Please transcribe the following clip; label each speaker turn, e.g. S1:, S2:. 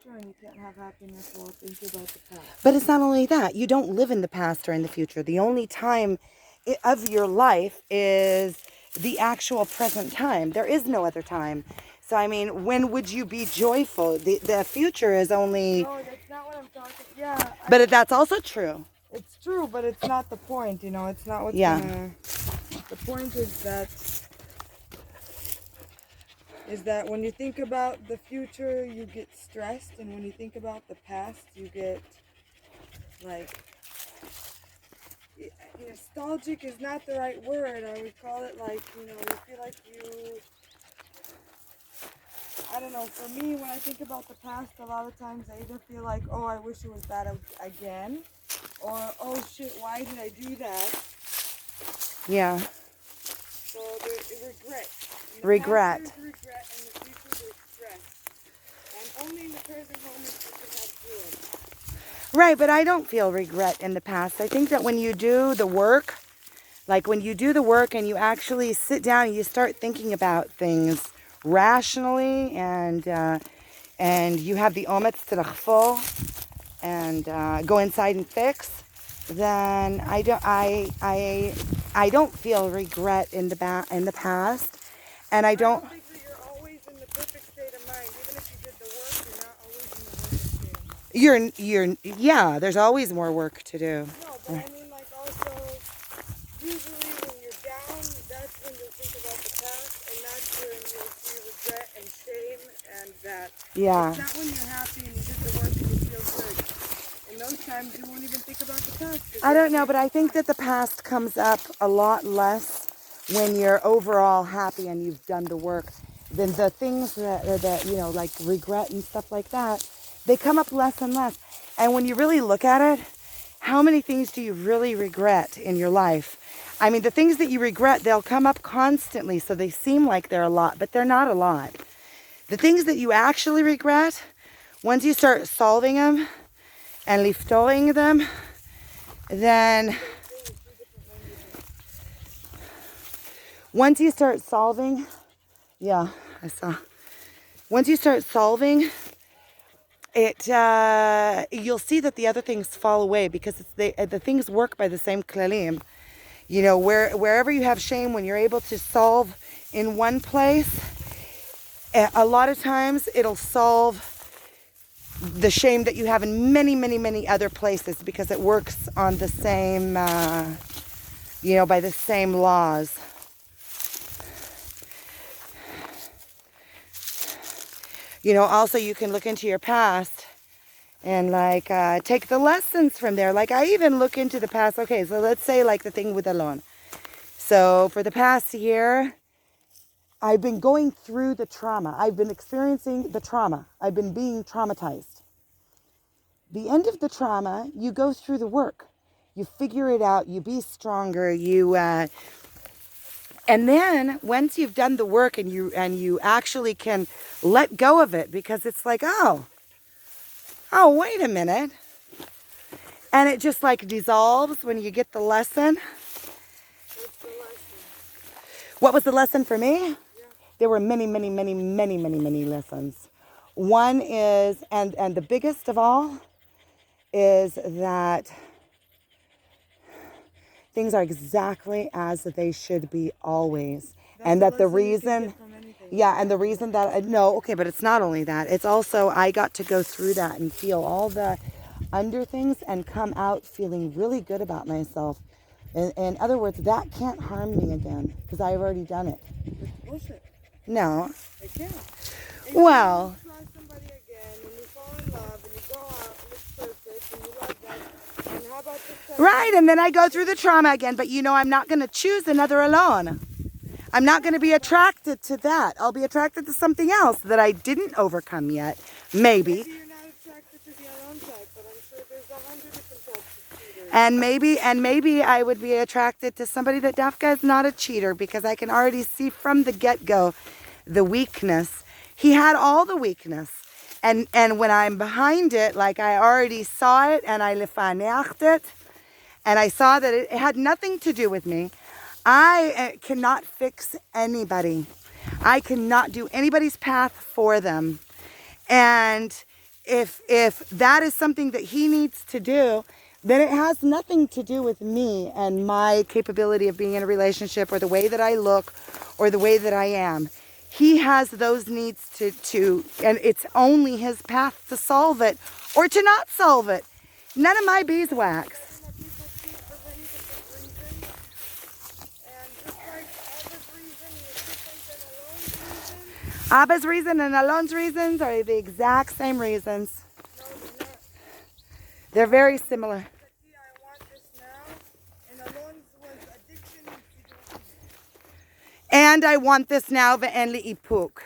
S1: future, and you can't have happiness while thinking about the past.
S2: But it's not only that. You don't live in the past or in the future. The only time of your life is the actual present time. There is no other time. So, I mean, when would you be joyful? The future is only...
S1: No, that's not what I'm talking. Yeah.
S2: But that's also true.
S1: It's true, but it's not the point, you know. It's not what's
S2: Yeah.
S1: gonna... The point is that when you think about the future, you get stressed, and when you think about the past, you get, like... Nostalgic is not the right word. I would call it like, you know, you feel like you... I don't know, for me, when I think about the past, a lot of times I either feel like, oh, I wish it was that again, or, oh shit, why did I do that?
S2: Yeah.
S1: So there's regret.
S2: Regret.
S1: There's regret, and the future there's stress. And only in the present moment you can have joy.
S2: Right, but I don't feel regret in the past. I think that when you do the work, like when you do the work and you actually sit down and you start thinking about things rationally, and you have the omets to full and go inside and fix, then I don't feel regret in the past, and I don't.
S1: I think that you're always in the perfect state of mind. Even if you did the work, you're not always in the perfect state of mind.
S2: Yeah, there's always more work to do.
S1: No, but I mean, like, also, usually when you're down, that's when you'll think about the past, and that's when you'll see regret and shame and that.
S2: Yeah.
S1: It's not when you're happy and you did the work and you feel good. In those times, you won't even think about the past.
S2: I don't know, but I think that the past comes up a lot less when you're overall happy and you've done the work than the things that you know, like regret and stuff like that. They come up less and less. And when you really look at it, how many things do you really regret in your life? I mean, the things that you regret, they'll come up constantly, so they seem like they're a lot, but they're not a lot. The things that you actually regret, once you start solving them and liftoing them, then once you start solving, yeah, I saw. Once you start solving it, you'll see that the other things fall away, because the things work by the same klalim. You know, wherever you have shame, when you're able to solve in one place, a lot of times it'll solve the shame that you have in many, many, many other places, because it works on the same, you know, by the same laws. You know, also you can look into your past and like take the lessons from there. Like I even look into the past. Okay, so let's say like the thing with Alon. So for the past year, I've been going through the trauma. I've been experiencing the trauma. I've been being traumatized. The end of the trauma, you go through the work. You figure it out. You be stronger. And then once you've done the work and you actually can let go of it, because it's like, oh, wait a minute. And it just like dissolves when you get the lesson.
S1: What's the lesson?
S2: What was the lesson for me?
S1: Yeah.
S2: There were many, many, many, many, many, many lessons. One is, and the biggest of all, is that things are exactly as they should be always. And that the reason, yeah, and the reason that, no, okay, but it's not only that. It's also, I got to go through that and feel all the under things and come out feeling really good about myself. In other words, that can't harm me again, because I've already done it.
S1: It's bullshit.
S2: No.
S1: It can't.
S2: Well.
S1: You try somebody again, and you fall in love, and you go out, and it's perfect, and you love them. And how about this time?
S2: Right, and then I go through the trauma again, but you know, I'm not going to choose another alone. I'm not going to be attracted to that. I'll be attracted to something else that I didn't overcome yet. Maybe.
S1: Maybe you're not attracted to the alone type, but I'm sure there's 100 different types of cheaters.
S2: And maybe I would be attracted to somebody that Dafka is not a cheater, because I can already see from the get-go the weakness. He had all the weakness. And when I'm behind it, like I already saw it and I lefaneacht it, and I saw that it had nothing to do with me. I cannot fix anybody. I cannot do anybody's path for them. And if that is something that he needs to do, then it has nothing to do with me and my capability of being in a relationship or the way that I look or the way that I am. He has those needs to and it's only his path to solve it or to not solve it. None of my beeswax.
S1: That people cheat for many different reasons. And just like Abba's reason is different than Alon's reason.
S2: Abba's reason and Alon's reasons are the exact same reasons.
S1: No, they're not.
S2: They're very similar.
S1: I want this now, and Alon's was addiction to.
S2: And I want this now, ve'en li ipuk.